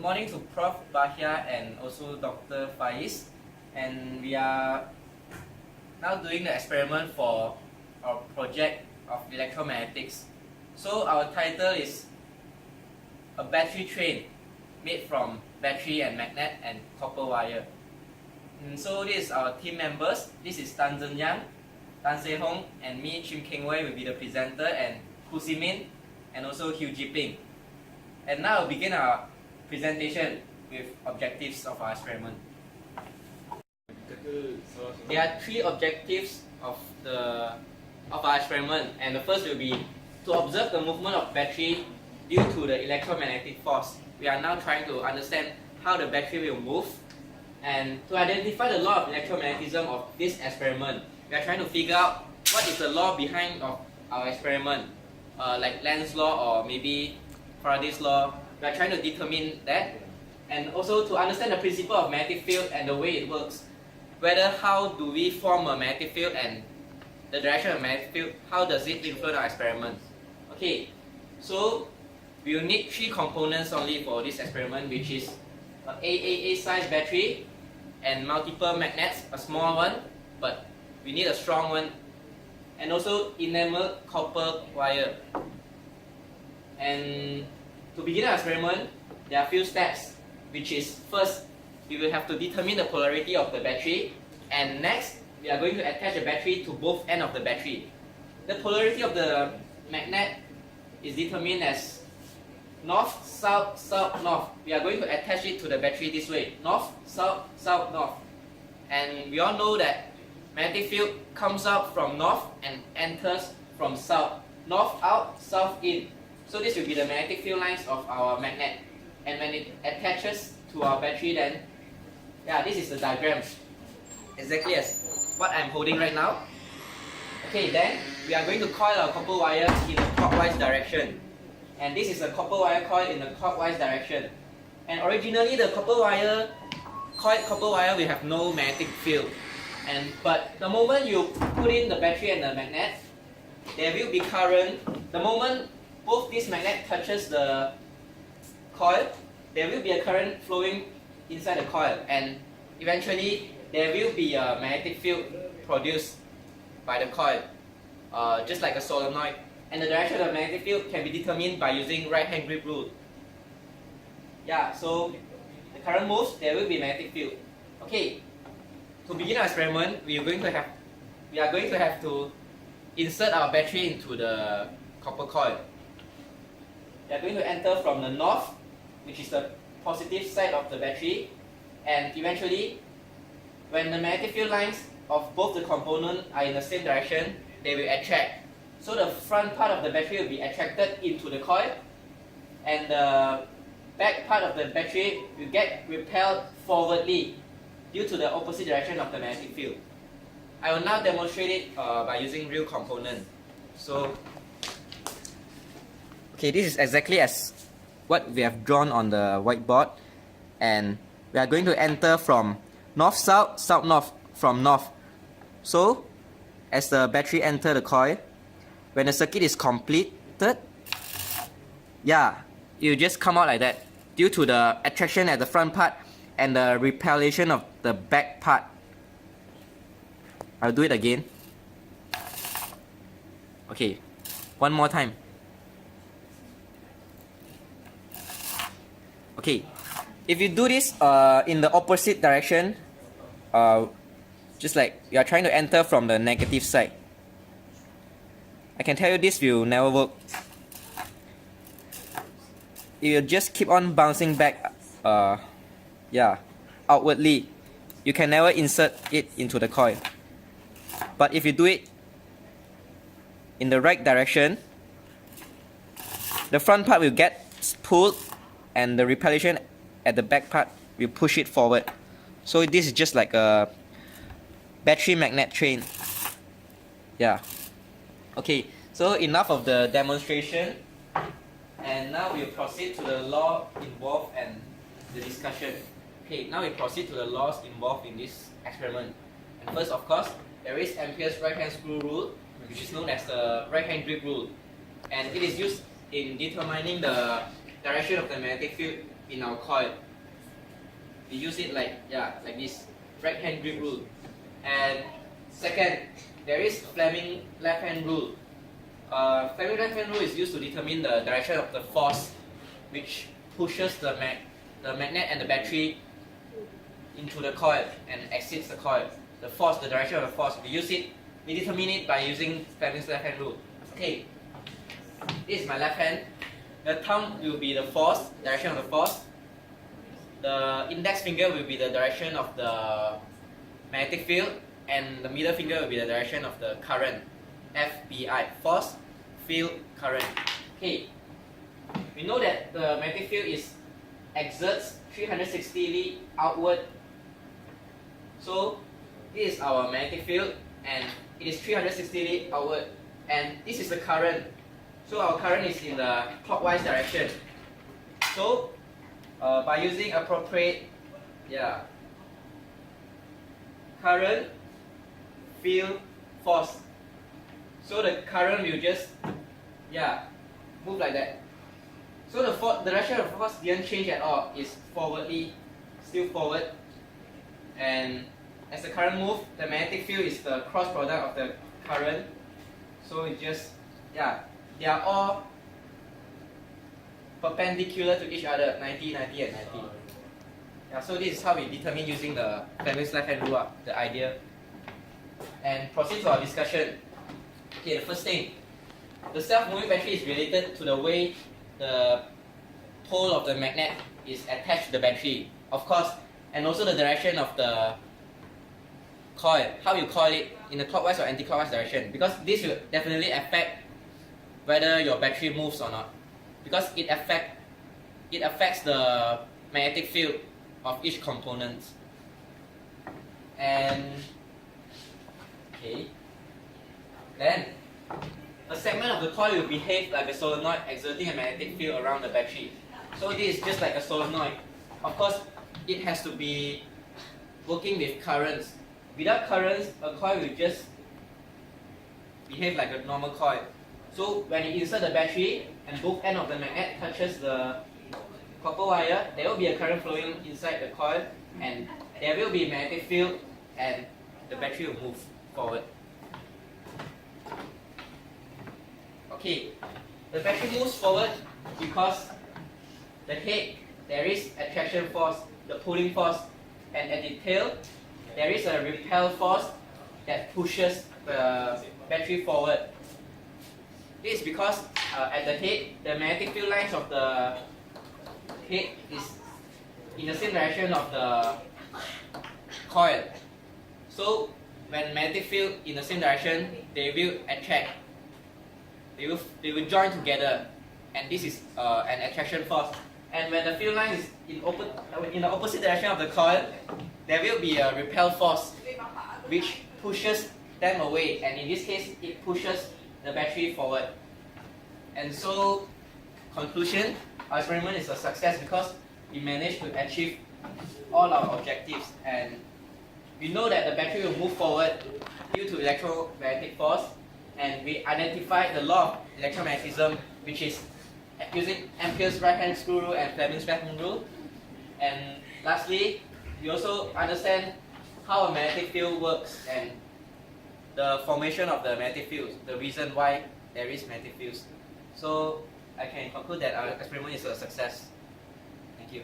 morning to Prof. Bahia and also Dr. Faiz. And we are now doing the experiment for our project of electromagnetics. So our title is a battery train made from battery and magnet and copper wire. So this is our team members. This is Tan Zhen Yang, Tan Se Hong, and me, Chim Keng Wei, will be the presenter, and Hu Si Min, and also Hugh Ji Ping. And now we'll begin our presentation with objectives of our experiment. There are three objectives of our experiment, and the first will be to observe the movement of battery due to the electromagnetic force. We are now trying to understand how the battery will move, and to identify the law of electromagnetism of this experiment, we are trying to figure out what is the law behind of our experiment, like Lenz's law or maybe Faraday's law. We are trying to determine that, and also to understand the principle of magnetic field and the way it works. Whether how do we form a magnetic field and the direction of magnetic field, how does it influence our experiment? Okay, so we will need three components only for this experiment, which is an AAA size battery and multiple magnets, a small one, but we need a strong one, and also enamel copper wire. And to begin our experiment, there are a few steps, which is first, we will have to determine the polarity of the battery, and next, we are going to attach the battery to both ends of the battery. The polarity of the magnet is determined as north, south, south, north. We are going to attach it to the battery this way, north, south, south, north. And we all know that magnetic field comes out from north and enters from south. North out, south in. So this will be the magnetic field lines of our magnet. And when it attaches to our battery, then, this is the diagram. Exactly as what I'm holding right now. Okay, then we are going to coil our copper wire in a clockwise direction. And this is a copper wire coil in the clockwise direction. And originally the coiled copper wire will have no magnetic field. But the moment you put in the battery and the magnet, there will be current. The moment both this magnet touches the coil, there will be a current flowing inside the coil, and eventually there will be a magnetic field produced by the coil, just like a solenoid. And the direction of the magnetic field can be determined by using right-hand grip rule. So the current moves, there will be magnetic field. Okay, to begin our experiment, we are going to have to insert our battery into the copper coil. We are going to enter from the north, which is the positive side of the battery, and eventually, when the magnetic field lines of both the components are in the same direction, they will attract. So the front part of the battery will be attracted into the coil, and the back part of the battery will get repelled forwardly due to the opposite direction of the magnetic field. I will now demonstrate it by using real component. So, okay, this is exactly as what we have drawn on the whiteboard, and we are going to enter from north-south, south-north, from north. So, as the battery enters the coil, when the circuit is completed, it will just come out like that due to the attraction at the front part and the repellation of the back part. I'll do it again. Okay, one more time. Okay, if you do this in the opposite direction, just like you are trying to enter from the negative side, I can tell you this will never work. It will just keep on bouncing back outwardly. You can never insert it into the coil. But if you do it in the right direction, the front part will get pulled and the repellation at the back part will push it forward. So this is just like a battery magnet train. Okay, so enough of the demonstration, and now we'll proceed to the law involved and the discussion. Okay, now we proceed to the laws involved in this experiment. And first, of course, there is Ampere's right-hand screw rule, which is known as the right-hand grip rule. And it is used in determining the direction of the magnetic field in our coil. We use it like this right hand grip rule. And second, there is Fleming left hand rule. Fleming left hand rule is used to determine the direction of the force which pushes the magnet and the battery into the coil and exits the coil. The force, the direction of the force, we determine it by using Fleming's left hand rule. Okay, this is my left hand. The thumb will be the force, direction of the force. The index finger will be the direction of the magnetic field, and the middle finger will be the direction of the current. FBI, force, field, current. Okay, we know that the magnetic field exerts 360 outward. So this is our magnetic field, and it is 360 outward, and this is the current. So our current is in the clockwise direction. So by using appropriate current, field, force. So the current will just move like that. So the direction of the force didn't change at all. It's forwardly, still forward. And as the current moves, the magnetic field is the cross product of the current. So it just they are all perpendicular to each other, 90, 90, and 90. So this is how we determine using the Fleming's left hand rule, the idea. And proceed to our discussion. Okay, the first thing, the self-moving battery is related to the way the pole of the magnet is attached to the battery, of course, and also the direction of the coil, how you coil it, in the clockwise or anti-clockwise direction, because this will definitely affect whether your battery moves or not, because it affects the magnetic field of each component. And okay, then a segment of the coil will behave like a solenoid, exerting a magnetic field around the battery. So this is just like a solenoid. Of course, it has to be working with currents. Without currents, a coil will just behave like a normal coil. So when you insert the battery and both ends of the magnet touches the copper wire, there will be a current flowing inside the coil, and there will be a magnetic field, and the battery will move forward. Okay, the battery moves forward because the head, there is attraction force, the pulling force, and at the tail, there is a repel force that pushes the battery forward. This is because at the head, the magnetic field lines of the head is in the same direction of the coil. So when magnetic field in the same direction, they will attract. They will join together, and this is an attraction force. And when the field line is in the opposite direction of the coil, there will be a repel force which pushes them away, and in this case, it pushes the battery forward. And so, conclusion, our experiment is a success because we managed to achieve all our objectives, and we know that the battery will move forward due to electromagnetic force, and we identified the law of electromagnetism, which is using Ampere's right hand screw rule and Fleming's left hand rule. And lastly, we also understand how a magnetic field works and the formation of the magnetic fields, the reason why there is magnetic fields. So I can conclude that our experiment is a success. Thank you.